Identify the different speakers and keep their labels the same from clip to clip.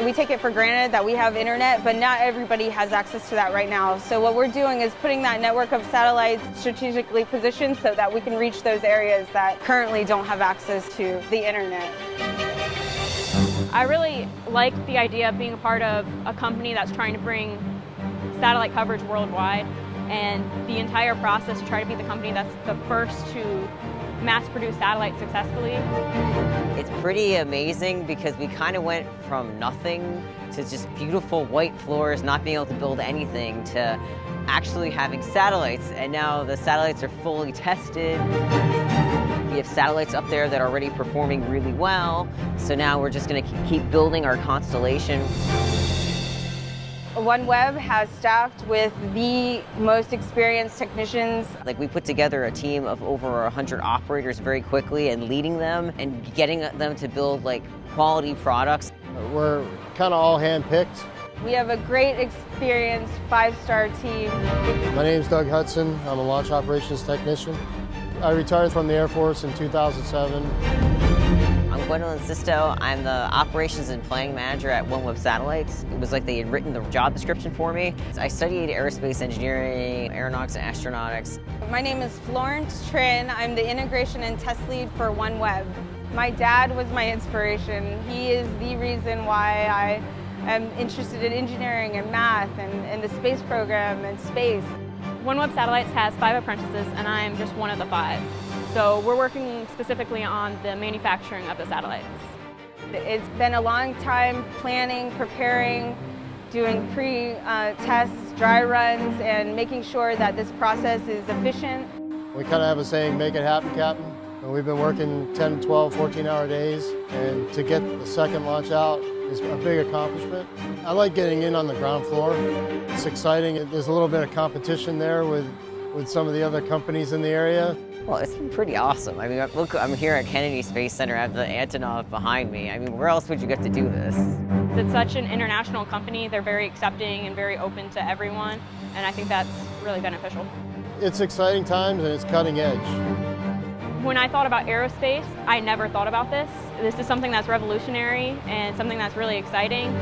Speaker 1: We take it for granted that we have internet, but not everybody has access to that right now. So what we're doing is putting that network of satellites strategically positioned so that we can reach those areas that currently don't have access to the internet.
Speaker 2: I really like the idea of being a part of a company that's trying to bring satellite coverage worldwide, and the entire process to try to be the company that's the first to mass-produce satellites successfully.
Speaker 3: It's pretty amazing because we kind of went from nothing to just beautiful white floors, not being able to build anything, to actually having satellites, and now the satellites are fully tested. We have satellites up there that are already performing really well, so now we're just going to keep building our constellation.
Speaker 1: OneWeb has staffed with the most experienced technicians.
Speaker 3: Like, we put together a team of over 100 operators very quickly and leading them and getting them to build like quality products.
Speaker 4: We're kind of all hand-picked.
Speaker 1: We have a great experienced 5-star team.
Speaker 4: My name's Doug Hudson. I'm a launch operations technician. I retired from the Air Force in 2007.
Speaker 3: I'm Gwendolyn Sisto. I'm the operations and planning manager at OneWeb Satellites. It was like they had written the job description for me. I studied aerospace engineering, aeronautics and astronautics.
Speaker 1: My name is Florence Trin. I'm the integration and test lead for OneWeb. My dad was my inspiration. He is the reason why I am interested in engineering and math and the space program and space.
Speaker 2: OneWeb Satellites has 5 apprentices, and I'm just one of the 5. So we're working specifically on the manufacturing of the satellites.
Speaker 1: It's been a long time planning, preparing, doing pre-tests, dry runs, and making sure that this process is efficient.
Speaker 4: We kind of have a saying, make it happen, Captain. And we've been working 10, 12, 14-hour days, and to get the second launch out is a big accomplishment. I like getting in on the ground floor. It's exciting. There's a little bit of competition there with some of the other companies in the area.
Speaker 3: Well, it's been pretty awesome. I mean, look, I'm here at Kennedy Space Center. I have the Antonov behind me. I mean, where else would you get to do this?
Speaker 2: It's such an international company. They're very accepting and very open to everyone, and I think that's really beneficial.
Speaker 4: It's exciting times and it's cutting edge.
Speaker 2: When I thought about aerospace, I never thought about this. This is something that's revolutionary and something that's really exciting.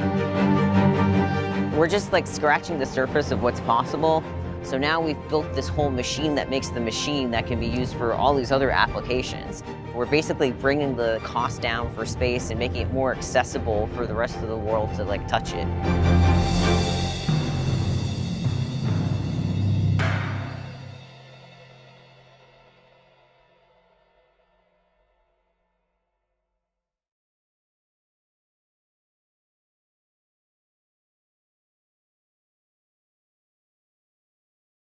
Speaker 3: We're just like scratching the surface of what's possible. So now we've built this whole machine that makes the machine that can be used for all these other applications. We're basically bringing the cost down for space and making it more accessible for the rest of the world to like touch it.